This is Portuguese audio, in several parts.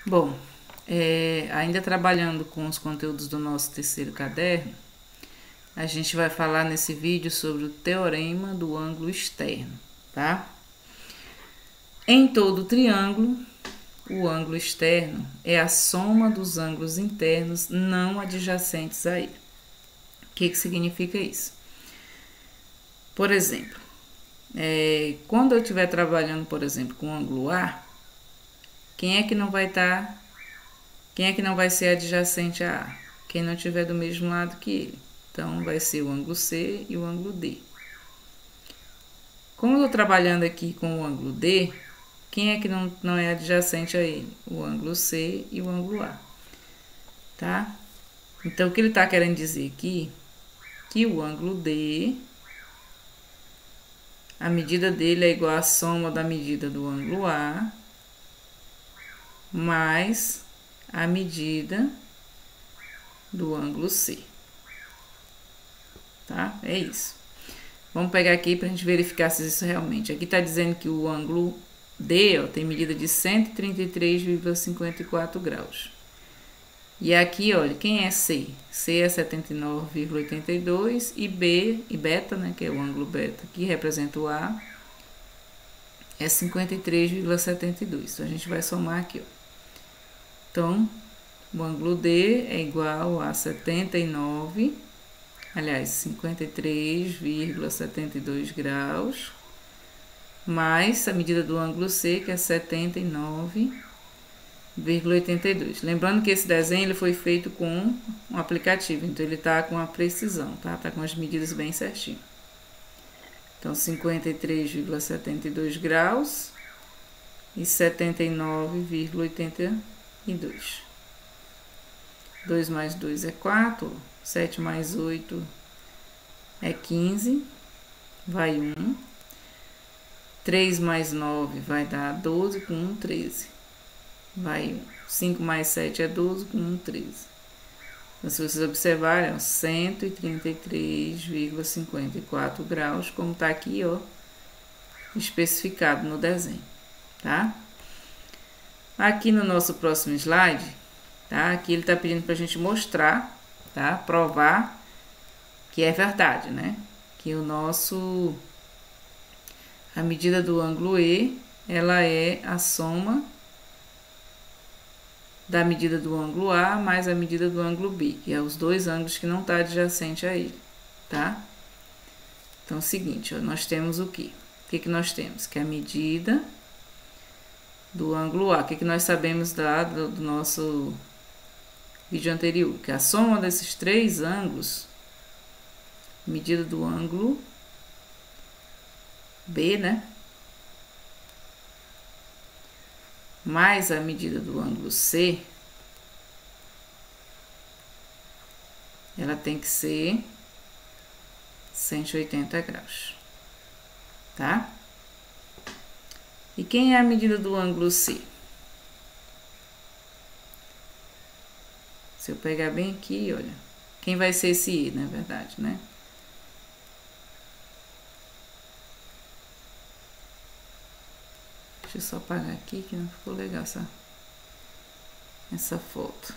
Bom, ainda trabalhando com os conteúdos do nosso terceiro caderno, a gente vai falar nesse vídeo sobre o teorema do ângulo externo, tá? Em todo triângulo, o ângulo externo é a soma dos ângulos internos não adjacentes a ele. O que significa isso? Por exemplo, quando eu estiver trabalhando, por exemplo, com o ângulo A, quem é que não vai ser adjacente a A? Quem não estiver do mesmo lado que ele. Então, vai ser o ângulo C e o ângulo D. Como eu estou trabalhando aqui com o ângulo D, quem é que não é adjacente a ele? O ângulo C e o ângulo A. Tá? Então, o que ele está querendo dizer aqui? Que o ângulo D, a medida dele é igual à soma da medida do ângulo A mais a medida do ângulo C. Tá? É isso. Vamos pegar aqui para a gente verificar se isso realmente. Aqui está dizendo que o ângulo D tem medida de 133,54 graus. E aqui, olha, quem é C? C é 79,82 e B, e beta, né, que é o ângulo beta, que representa o A, é 53,72. Então, a gente vai somar aqui, ó. Então, o ângulo D é igual a 53,72 graus, mais a medida do ângulo C, que é 79,82. Lembrando que esse desenho ele foi feito com um aplicativo, então ele está com a precisão, tá? Tá com as medidas bem certinho. Então, 53,72 graus e 79,82. 2 mais 2 é 4, 7 mais 8 é 15, vai 1. 3 mais 9 vai dar 12, com 1, 13. Vai 1. 5 mais 7 é 12, com 1, 13. Então, se vocês observarem, 133,54 graus, como está aqui, ó, especificado no desenho, tá? Aqui no nosso próximo slide, tá? Aqui ele está pedindo para a gente mostrar, tá? Provar que é verdade, né? Que a medida do ângulo E, ela é a soma da medida do ângulo A mais a medida do ângulo B, que é os dois ângulos que não está adjacente a ele, tá? Então, é o seguinte, ó, nós temos o quê? O que nós temos? Que a medida do ângulo A, o que nós sabemos do nosso vídeo anterior? Que a soma desses três ângulos, medida do ângulo B, né? Mais a medida do ângulo C, ela tem que ser 180 graus, tá? E quem é a medida do ângulo C? Se eu pegar bem aqui, olha, quem vai ser esse I, na verdade, né? Deixa eu só apagar aqui que não ficou legal essa foto.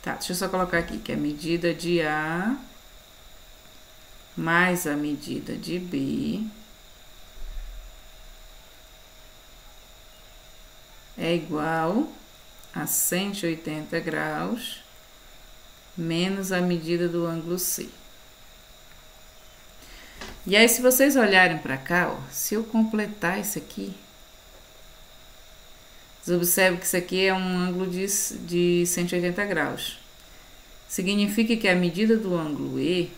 Tá, deixa eu só colocar aqui que a medida de A mais a medida de B é igual a 180 graus menos a medida do ângulo C. E aí, se vocês olharem para cá, ó, se eu completar isso aqui, vocês observam que isso aqui é um ângulo de 180 graus. Significa que a medida do ângulo E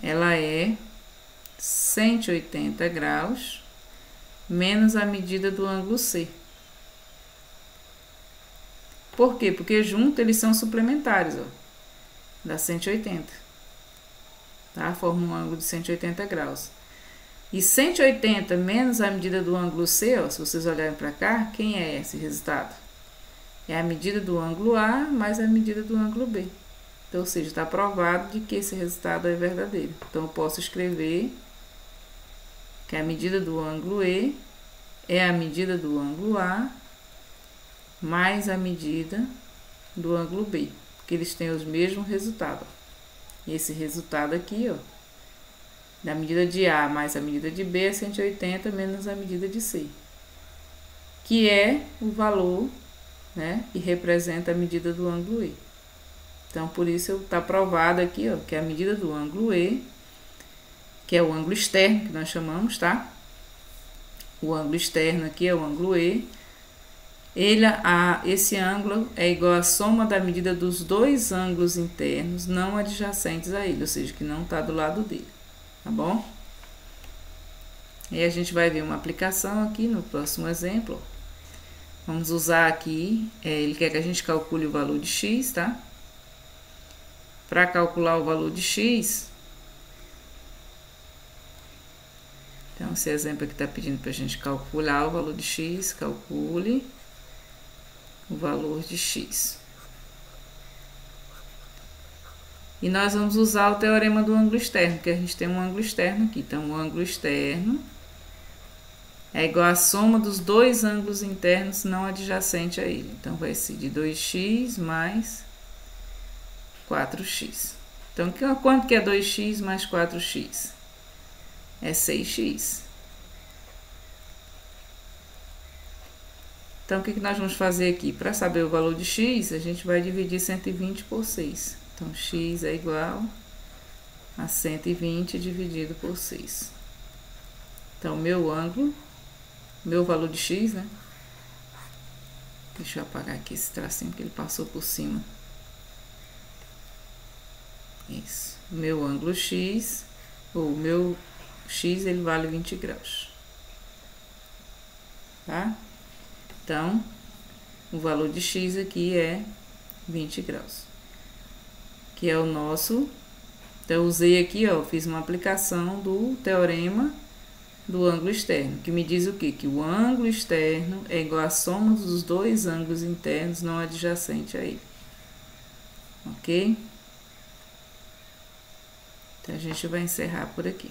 ela é 180 graus menos a medida do ângulo C. Por quê? Porque junto eles são suplementares, ó. Dá 180. Tá? Forma um ângulo de 180 graus. E 180 menos a medida do ângulo C, ó, se vocês olharem para cá, quem é esse resultado? é a medida do ângulo A mais a medida do ângulo B. Então, ou seja, está provado de que esse resultado é verdadeiro. Então, eu posso escrever que a medida do ângulo E é a medida do ângulo A mais a medida do ângulo B, porque eles têm os mesmos resultados. Esse resultado aqui, ó, da medida de A mais a medida de B é 180 menos a medida de C, que é o valor, né, e representa a medida do ângulo E. Então, por isso está provado aqui, ó, que a medida do ângulo E, que é o ângulo externo que nós chamamos, tá? O ângulo externo aqui é o ângulo E. Esse ângulo é igual à soma da medida dos dois ângulos internos não adjacentes a ele, ou seja, que não está do lado dele, tá bom? E a gente vai ver uma aplicação aqui no próximo exemplo. Vamos usar aqui, ele quer que a gente calcule o valor de x, tá? Para calcular o valor de x, então esse exemplo aqui está pedindo para a gente calcular o valor de x, calcule o valor de x. E nós vamos usar o teorema do ângulo externo, porque a gente tem um ângulo externo aqui. Então, o ângulo externo é igual à soma dos dois ângulos internos não adjacentes a ele. Então, vai ser de 2x mais 4x. Então, quanto que é 2x mais 4x? É 6x. Então, o que nós vamos fazer aqui? Para saber o valor de x, a gente vai dividir 120 por 6. Então, x é igual a 120 dividido por 6. Então, meu ângulo, meu valor de x, né? Deixa eu apagar aqui esse tracinho que ele passou por cima. Isso. Meu ângulo x, ou meu x, ele vale 20 graus. Tá? Então, o valor de x aqui é 20 graus. Que é o nosso... Então, eu usei aqui, ó, fiz uma aplicação do teorema do ângulo externo, que me diz o quê? Que o ângulo externo é igual à soma dos dois ângulos internos não adjacentes a ele. Ok? Então, a gente vai encerrar por aqui.